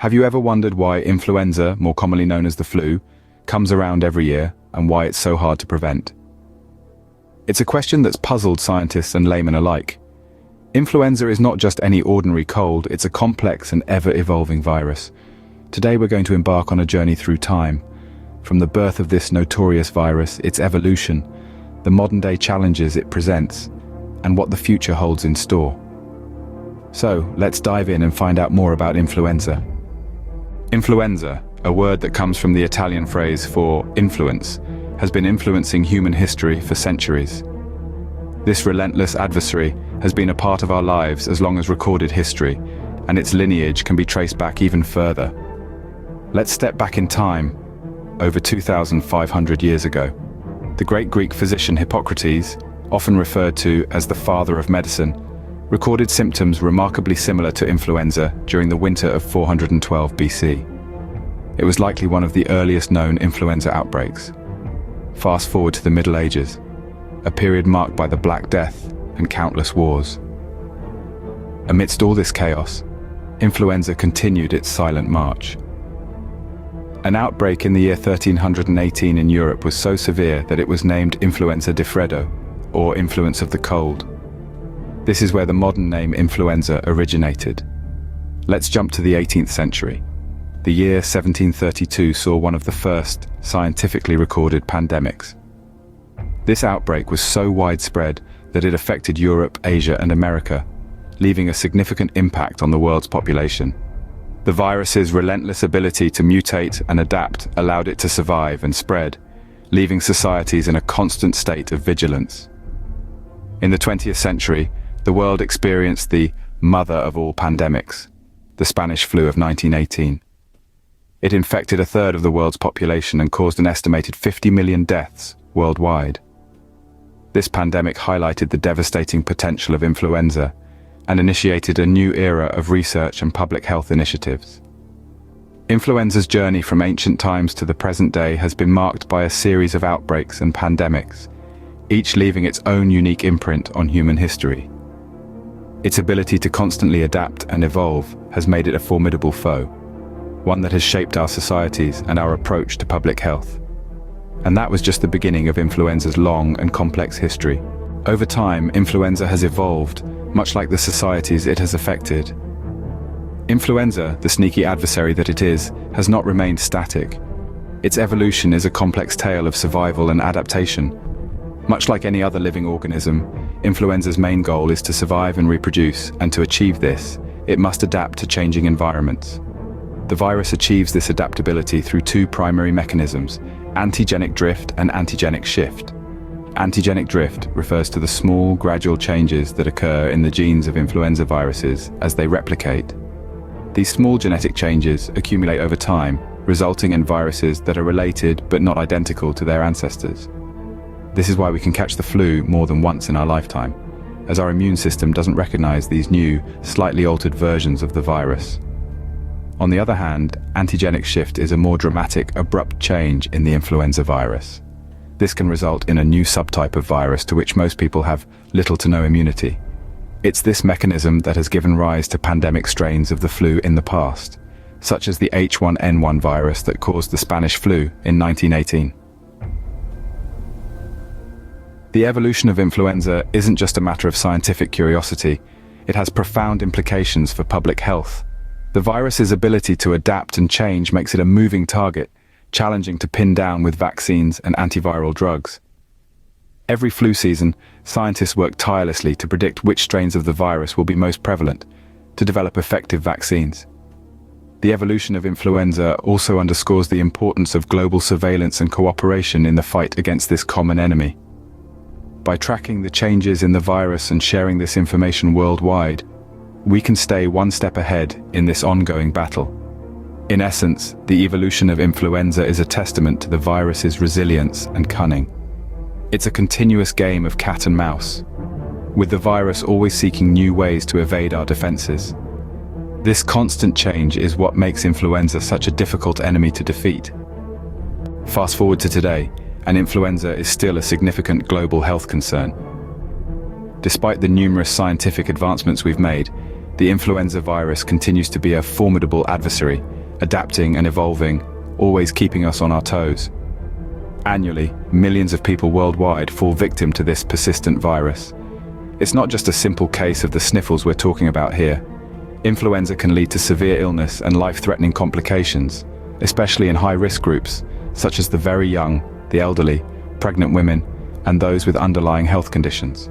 Have you ever wondered why influenza, more commonly known as the flu, comes around every year and why it's so hard to prevent? It's a question that's puzzled scientists and laymen alike. Influenza is not just any ordinary cold, it's a complex and ever-evolving virus. Today we're going to embark on a journey through time, from the birth of this notorious virus, its evolution, the modern-day challenges it presents, and what the future holds in store. So, let's dive in and find out more about influenza. Influenza, a word that comes from the Italian phrase for influence, has been influencing human history for centuries. This relentless adversary has been a part of our lives as long as recorded history, and its lineage can be traced back even further. Let's step back in time, over 2,500 years ago. The great Greek physician Hippocrates, often referred to as the father of medicine, recorded symptoms remarkably similar to influenza during the winter of 412 BC. It was likely one of the earliest known influenza outbreaks. Fast forward to the Middle Ages, a period marked by the Black Death and countless wars. Amidst all this chaos, influenza continued its silent march. An outbreak in the year 1318 in Europe was so severe that it was named Influenza di Freddo, or influence of the cold. This is where the modern name influenza originated. Let's jump to the 18th century. The year 1732 saw one of the first scientifically recorded pandemics. This outbreak was so widespread that it affected Europe, Asia, and America, leaving a significant impact on the world's population. The virus's relentless ability to mutate and adapt allowed it to survive and spread, leaving societies in a constant state of vigilance. In the 20th century, the world experienced the mother of all pandemics, the Spanish flu of 1918. It infected a third of the world's population and caused an estimated 50 million deaths worldwide. This pandemic highlighted the devastating potential of influenza and initiated a new era of research and public health initiatives. Influenza's journey from ancient times to the present day has been marked by a series of outbreaks and pandemics, each leaving its own unique imprint on human history. Its ability to constantly adapt and evolve has made it a formidable foe, one that has shaped our societies and our approach to public health. And that was just the beginning of influenza's long and complex history. Over time, influenza has evolved, much like the societies it has affected. Influenza, the sneaky adversary that it is, has not remained static. Its evolution is a complex tale of survival and adaptation. Much like any other living organism, influenza's main goal is to survive and reproduce, and to achieve this, it must adapt to changing environments. The virus achieves this adaptability through two primary mechanisms: antigenic drift and antigenic shift. Antigenic drift refers to the small, gradual changes that occur in the genes of influenza viruses as they replicate. These small genetic changes accumulate over time, resulting in viruses that are related but not identical to their ancestors. This is why we can catch the flu more than once in our lifetime, as our immune system doesn't recognize these new, slightly altered versions of the virus. On the other hand, antigenic shift is a more dramatic, abrupt change in the influenza virus. This can result in a new subtype of virus to which most people have little to no immunity. It's this mechanism that has given rise to pandemic strains of the flu in the past, such as the H1N1 virus that caused the Spanish flu in 1918. The evolution of influenza isn't just a matter of scientific curiosity, it has profound implications for public health. The virus's ability to adapt and change makes it a moving target, challenging to pin down with vaccines and antiviral drugs. Every flu season, scientists work tirelessly to predict which strains of the virus will be most prevalent, to develop effective vaccines. The evolution of influenza also underscores the importance of global surveillance and cooperation in the fight against this common enemy. By tracking the changes in the virus and sharing this information worldwide, we can stay one step ahead in this ongoing battle. In essence, the evolution of influenza is a testament to the virus's resilience and cunning. It's a continuous game of cat and mouse, with the virus always seeking new ways to evade our defenses. This constant change is what makes influenza such a difficult enemy to defeat. Fast forward to today, and influenza is still a significant global health concern. Despite the numerous scientific advancements we've made, the influenza virus continues to be a formidable adversary, adapting and evolving, always keeping us on our toes. Annually, millions of people worldwide fall victim to this persistent virus. It's not just a simple case of the sniffles we're talking about here. Influenza can lead to severe illness and life-threatening complications, especially in high-risk groups, such as the very young, the elderly, pregnant women, and those with underlying health conditions.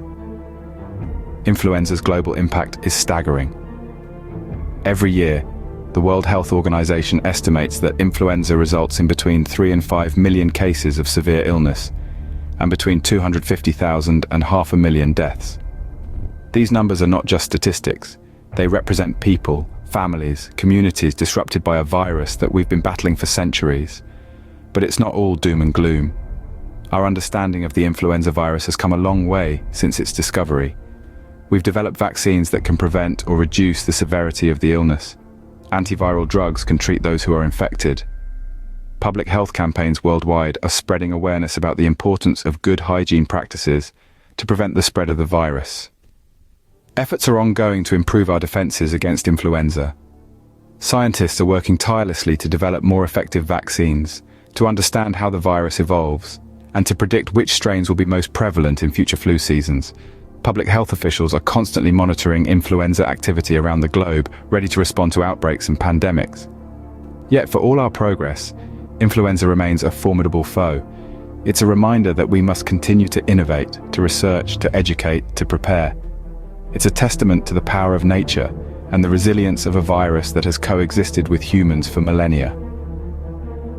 Influenza's global impact is staggering. Every year, the World Health Organization estimates that influenza results in between 3 and 5 million cases of severe illness, and between 250,000 and 500,000 deaths. These numbers are not just statistics. They represent people, families, communities disrupted by a virus that we've been battling for centuries. But it's not all doom and gloom. Our understanding of the influenza virus has come a long way since its discovery. We've developed vaccines that can prevent or reduce the severity of the illness. Antiviral drugs can treat those who are infected. Public health campaigns worldwide are spreading awareness about the importance of good hygiene practices to prevent the spread of the virus. Efforts are ongoing to improve our defenses against influenza. Scientists are working tirelessly to develop more effective vaccines, to understand how the virus evolves, and to predict which strains will be most prevalent in future flu seasons. Public health officials are constantly monitoring influenza activity around the globe, ready to respond to outbreaks and pandemics. Yet for all our progress, influenza remains a formidable foe. It's a reminder that we must continue to innovate, to research, to educate, to prepare. It's a testament to the power of nature and the resilience of a virus that has coexisted with humans for millennia.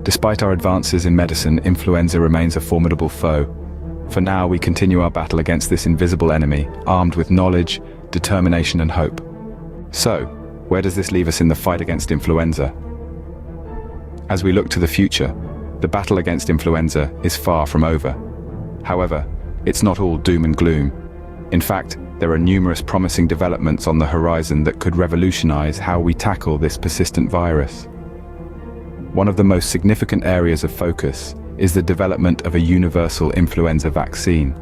Despite our advances in medicine, influenza remains a formidable foe. For now, we continue our battle against this invisible enemy, armed with knowledge, determination, and hope. So, where does this leave us in the fight against influenza? As we look to the future, the battle against influenza is far from over. However, it's not all doom and gloom. In fact, there are numerous promising developments on the horizon that could revolutionize how we tackle this persistent virus. One of the most significant areas of focus is the development of a universal influenza vaccine.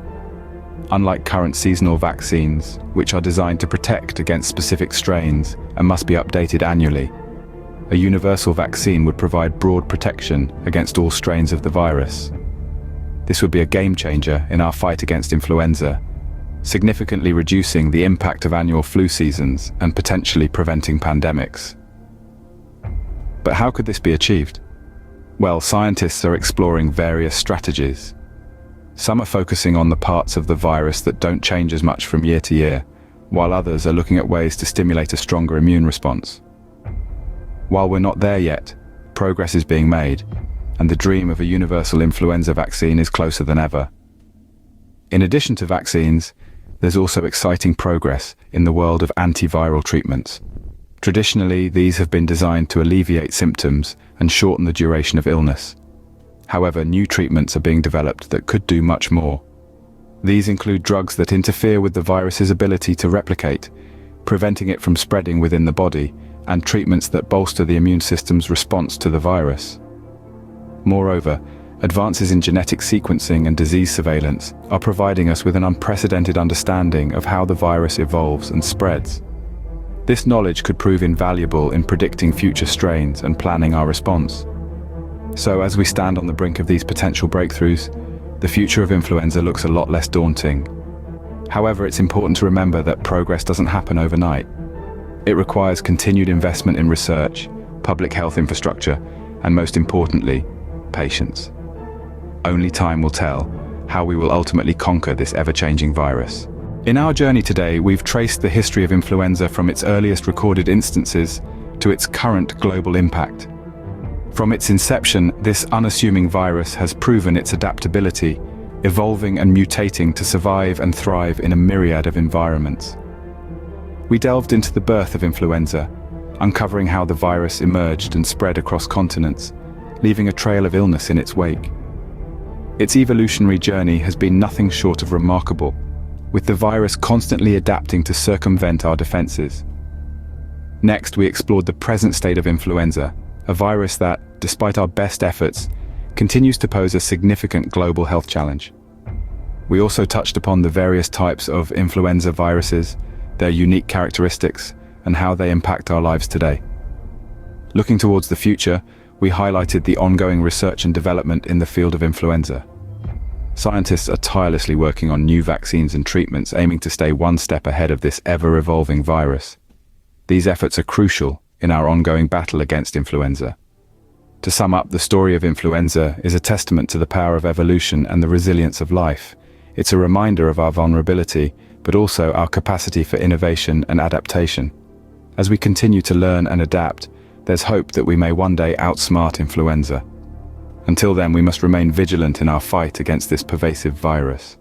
Unlike current seasonal vaccines, which are designed to protect against specific strains and must be updated annually, a universal vaccine would provide broad protection against all strains of the virus. This would be a game changer in our fight against influenza, significantly reducing the impact of annual flu seasons and potentially preventing pandemics. But how could this be achieved? Well, scientists are exploring various strategies. Some are focusing on the parts of the virus that don't change as much from year to year, while others are looking at ways to stimulate a stronger immune response. While we're not there yet, progress is being made, and the dream of a universal influenza vaccine is closer than ever. In addition to vaccines, there's also exciting progress in the world of antiviral treatments. Traditionally, these have been designed to alleviate symptoms and shorten the duration of illness. However, new treatments are being developed that could do much more. These include drugs that interfere with the virus's ability to replicate, preventing it from spreading within the body, and treatments that bolster the immune system's response to the virus. Moreover, advances in genetic sequencing and disease surveillance are providing us with an unprecedented understanding of how the virus evolves and spreads. This knowledge could prove invaluable in predicting future strains and planning our response. So as we stand on the brink of these potential breakthroughs, the future of influenza looks a lot less daunting. However, it's important to remember that progress doesn't happen overnight. It requires continued investment in research, public health infrastructure, and most importantly, patience. Only time will tell how we will ultimately conquer this ever-changing virus. In our journey today, we've traced the history of influenza from its earliest recorded instances to its current global impact. From its inception, this unassuming virus has proven its adaptability, evolving and mutating to survive and thrive in a myriad of environments. We delved into the birth of influenza, uncovering how the virus emerged and spread across continents, leaving a trail of illness in its wake. Its evolutionary journey has been nothing short of remarkable, with the virus constantly adapting to circumvent our defenses. Next, we explored the present state of influenza, a virus that, despite our best efforts, continues to pose a significant global health challenge. We also touched upon the various types of influenza viruses, their unique characteristics, and how they impact our lives today. Looking towards the future, we highlighted the ongoing research and development in the field of influenza. Scientists are tirelessly working on new vaccines and treatments, aiming to stay one step ahead of this ever-evolving virus. These efforts are crucial in our ongoing battle against influenza. To sum up, the story of influenza is a testament to the power of evolution and the resilience of life. It's a reminder of our vulnerability, but also our capacity for innovation and adaptation. As we continue to learn and adapt, there's hope that we may one day outsmart influenza. Until then, we must remain vigilant in our fight against this pervasive virus.